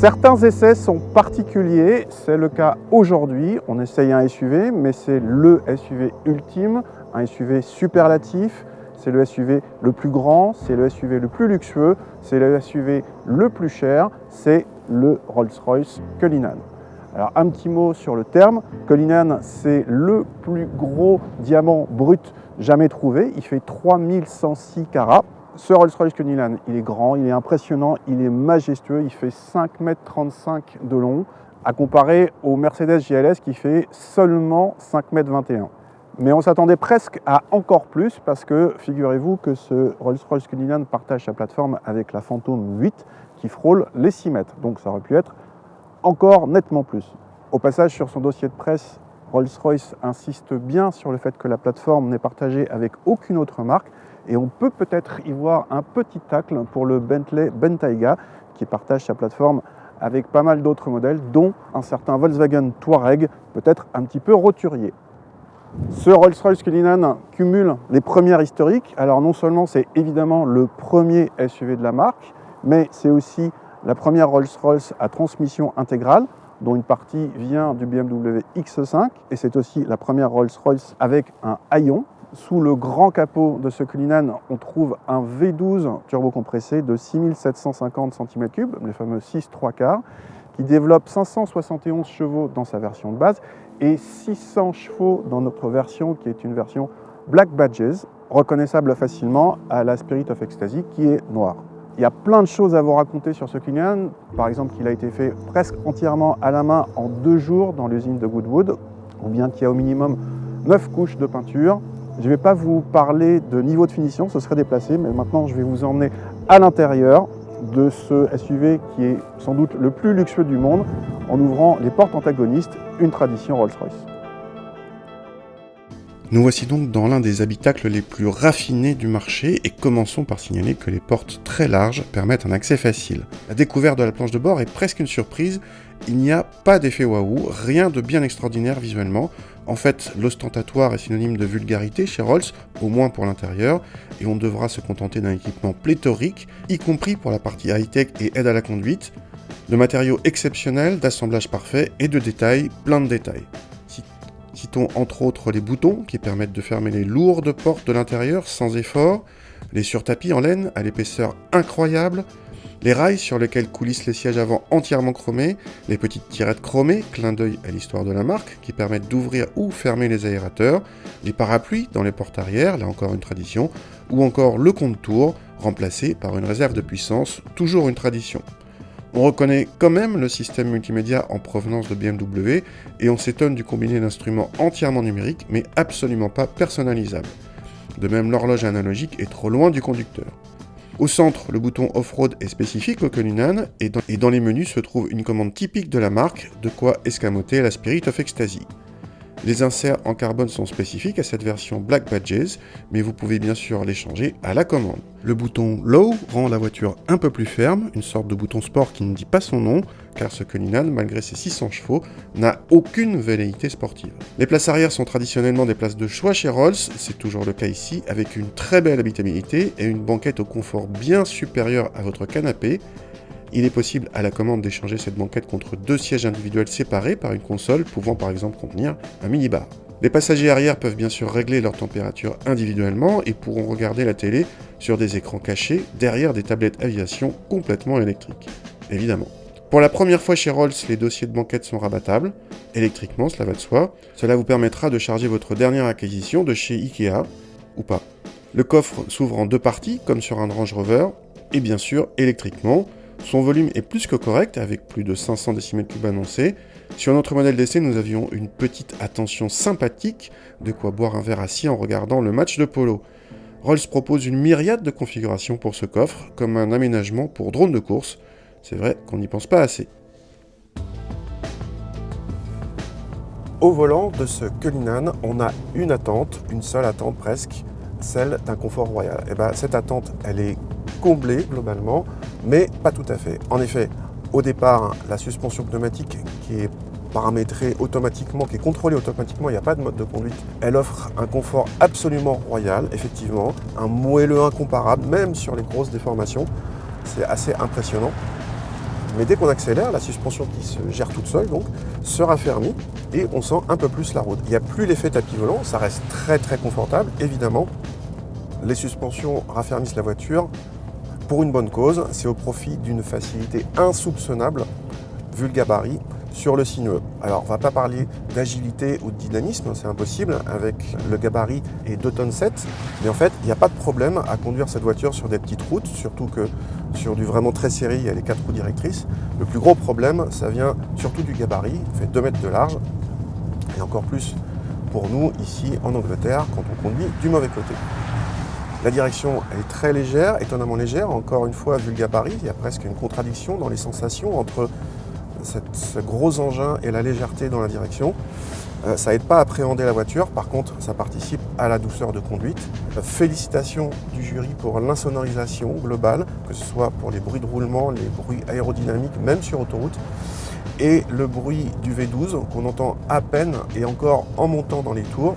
Certains essais sont particuliers, c'est le cas aujourd'hui. On essaye un SUV, mais c'est le SUV ultime, un SUV superlatif. C'est le SUV le plus grand, c'est le SUV le plus luxueux, c'est le SUV le plus cher, c'est le Rolls-Royce Cullinan. Alors un petit mot sur le terme, Cullinan c'est le plus gros diamant brut jamais trouvé, il fait 3106 carats. Ce Rolls-Royce Cullinan, il est grand, il est impressionnant, il est majestueux, il fait 5,35 m de long, à comparer au Mercedes GLS qui fait seulement 5,21 m. Mais on s'attendait presque à encore plus parce que figurez-vous que ce Rolls-Royce Cullinan partage sa plateforme avec la Phantom 8 qui frôle les 6 mètres. Donc ça aurait pu être encore nettement plus. Au passage, sur son dossier de presse, Rolls-Royce insiste bien sur le fait que la plateforme n'est partagée avec aucune autre marque et on peut peut-être y voir un petit tacle pour le Bentley Bentayga qui partage sa plateforme avec pas mal d'autres modèles, dont un certain Volkswagen Touareg, peut-être un petit peu roturier. Ce Rolls-Royce Cullinan cumule les premières historiques. Alors non seulement c'est évidemment le premier SUV de la marque, mais c'est aussi la première Rolls-Royce à transmission intégrale, dont une partie vient du BMW X5, et c'est aussi la première Rolls-Royce avec un haillon. Sous le grand capot de ce Cullinan, on trouve un V12 turbocompressé de 6750 cm3, le fameux 6/3/4, qui développe 571 chevaux dans sa version de base et 600 chevaux dans notre version qui est une version Black Badges, reconnaissable facilement à la Spirit of Ecstasy qui est noire. Il y a plein de choses à vous raconter sur ce Cullinan, par exemple qu'il a été fait presque entièrement à la main en 2 jours dans l'usine de Goodwood, ou bien qu'il y a au minimum 9 couches de peinture. Je ne vais pas vous parler de niveau de finition, ce serait déplacé, mais maintenant je vais vous emmener à l'intérieur de ce SUV qui est sans doute le plus luxueux du monde en ouvrant les portes antagonistes, une tradition Rolls-Royce. Nous voici donc dans l'un des habitacles les plus raffinés du marché et commençons par signaler que les portes très larges permettent un accès facile. La découverte de la planche de bord est presque une surprise, il n'y a pas d'effet waouh, rien de bien extraordinaire visuellement. En fait, l'ostentatoire est synonyme de vulgarité chez Rolls, au moins pour l'intérieur, et on devra se contenter d'un équipement pléthorique, y compris pour la partie high-tech et aide à la conduite, de matériaux exceptionnels, d'assemblage parfait et de détails, plein de détails. Citons entre autres les boutons qui permettent de fermer les lourdes portes de l'intérieur sans effort, les surtapis en laine à l'épaisseur incroyable, les rails sur lesquels coulissent les sièges avant entièrement chromés, les petites tirettes chromées, clin d'œil à l'histoire de la marque, qui permettent d'ouvrir ou fermer les aérateurs, les parapluies dans les portes arrière, là encore une tradition, ou encore le compte-tours, remplacé par une réserve de puissance, toujours une tradition. On reconnaît quand même le système multimédia en provenance de BMW et on s'étonne du combiné d'instruments entièrement numériques mais absolument pas personnalisables. De même, l'horloge analogique est trop loin du conducteur. Au centre, le bouton off-road est spécifique au Cullinan et dans les menus se trouve une commande typique de la marque, de quoi escamoter la Spirit of Ecstasy. Les inserts en carbone sont spécifiques à cette version Black Badges, mais vous pouvez bien sûr les changer à la commande. Le bouton Low rend la voiture un peu plus ferme, une sorte de bouton sport qui ne dit pas son nom, car ce Cullinan, malgré ses 600 chevaux, n'a aucune velléité sportive. Les places arrière sont traditionnellement des places de choix chez Rolls, c'est toujours le cas ici, avec une très belle habitabilité et une banquette au confort bien supérieur à votre canapé. Il est possible à la commande d'échanger cette banquette contre 2 sièges individuels séparés par une console pouvant par exemple contenir un minibar. Les passagers arrière peuvent bien sûr régler leur température individuellement et pourront regarder la télé sur des écrans cachés derrière des tablettes aviation complètement électriques. Évidemment. Pour la première fois chez Rolls, les dossiers de banquette sont rabattables, électriquement, cela va de soi. Cela vous permettra de charger votre dernière acquisition de chez Ikea, ou pas. Le coffre s'ouvre en 2 parties, comme sur un Range Rover, et bien sûr électriquement. Son volume est plus que correct, avec plus de 500 décimètres cubes annoncés. Sur notre modèle d'essai, nous avions une petite attention sympathique, de quoi boire un verre assis en regardant le match de polo. Rolls propose une myriade de configurations pour ce coffre, comme un aménagement pour drone de course. C'est vrai qu'on n'y pense pas assez. Au volant de ce Cullinan, on a une attente, une seule attente presque, celle d'un confort royal. Et bien, cette attente, elle est comblée globalement, mais pas tout à fait. En effet, au départ, la suspension pneumatique qui est paramétrée automatiquement, qui est contrôlée automatiquement, il n'y a pas de mode de conduite, elle offre un confort absolument royal, effectivement, un moelleux incomparable, même sur les grosses déformations, c'est assez impressionnant. Mais dès qu'on accélère, la suspension qui se gère toute seule donc, se raffermit et on sent un peu plus la route. Il n'y a plus l'effet tapis volant, ça reste très très confortable, évidemment. Les suspensions raffermissent la voiture pour une bonne cause, c'est au profit d'une facilité insoupçonnable, vu le gabarit, sur le sinueux. Alors on ne va pas parler d'agilité ou de dynamisme, c'est impossible, avec le gabarit et 2,7 tonnes, mais en fait il n'y a pas de problème à conduire cette voiture sur des petites routes, surtout que sur du vraiment très serré, il y a les 4 roues directrices. Le plus gros problème, ça vient surtout du gabarit, il fait 2 mètres de large, et encore plus pour nous ici en Angleterre quand on conduit du mauvais côté. La direction elle est très légère, étonnamment légère, encore une fois vu le gabarit, il y a presque une contradiction dans les sensations entre ce gros engin et la légèreté dans la direction. Ça n'aide pas à appréhender la voiture, par contre ça participe à la douceur de conduite. Félicitations du jury pour l'insonorisation globale, que ce soit pour les bruits de roulement, les bruits aérodynamiques, même sur autoroute, et le bruit du V12 qu'on entend à peine et encore en montant dans les tours.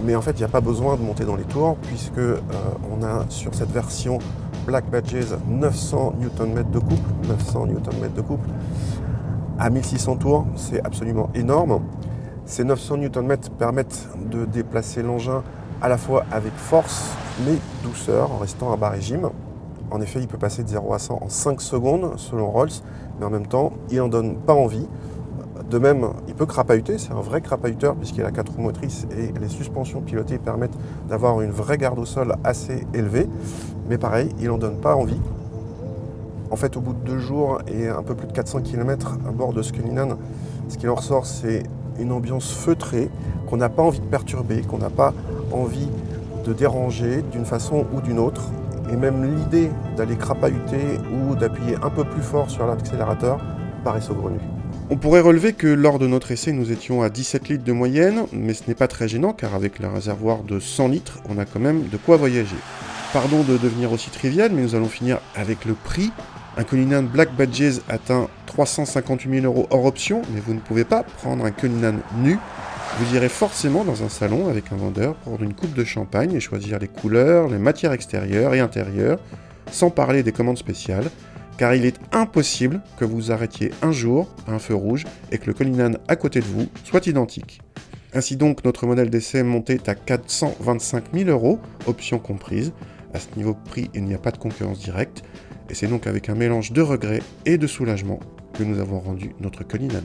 Mais en fait il n'y a pas besoin de monter dans les tours puisque on a sur cette version Black Badges 900 Nm de couple, à 1600 tours, c'est absolument énorme. Ces 900 Nm permettent de déplacer l'engin à la fois avec force mais douceur en restant à bas régime. En effet, il peut passer de 0 à 100 en 5 secondes selon Rolls, mais en même temps, il n'en donne pas envie. De même, il peut crapahuter, c'est un vrai crapahuteur puisqu'il a 4 roues motrices et les suspensions pilotées permettent d'avoir une vraie garde au sol assez élevée. Mais pareil, il n'en donne pas envie. En fait, au bout de 2 jours et un peu plus de 400 km à bord de ce Cullinan, ce qu'il en ressort, c'est une ambiance feutrée qu'on n'a pas envie de perturber, qu'on n'a pas envie de déranger d'une façon ou d'une autre. Et même l'idée d'aller crapahuter ou d'appuyer un peu plus fort sur l'accélérateur paraît saugrenue. On pourrait relever que lors de notre essai, nous étions à 17 litres de moyenne, mais ce n'est pas très gênant car avec le réservoir de 100 litres, on a quand même de quoi voyager. Pardon de devenir aussi trivial, mais nous allons finir avec le prix. Un Cullinan Black Badges atteint 358 000 € hors option, mais vous ne pouvez pas prendre un Cullinan nu. Vous irez forcément dans un salon avec un vendeur prendre une coupe de champagne et choisir les couleurs, les matières extérieures et intérieures, sans parler des commandes spéciales, car il est impossible que vous arrêtiez un jour à un feu rouge et que le Cullinan à côté de vous soit identique. Ainsi donc, notre modèle d'essai montait à 425 000 €, option comprise. À ce niveau de prix, il n'y a pas de concurrence directe, et c'est donc avec un mélange de regret et de soulagement que nous avons rendu notre Cullinan.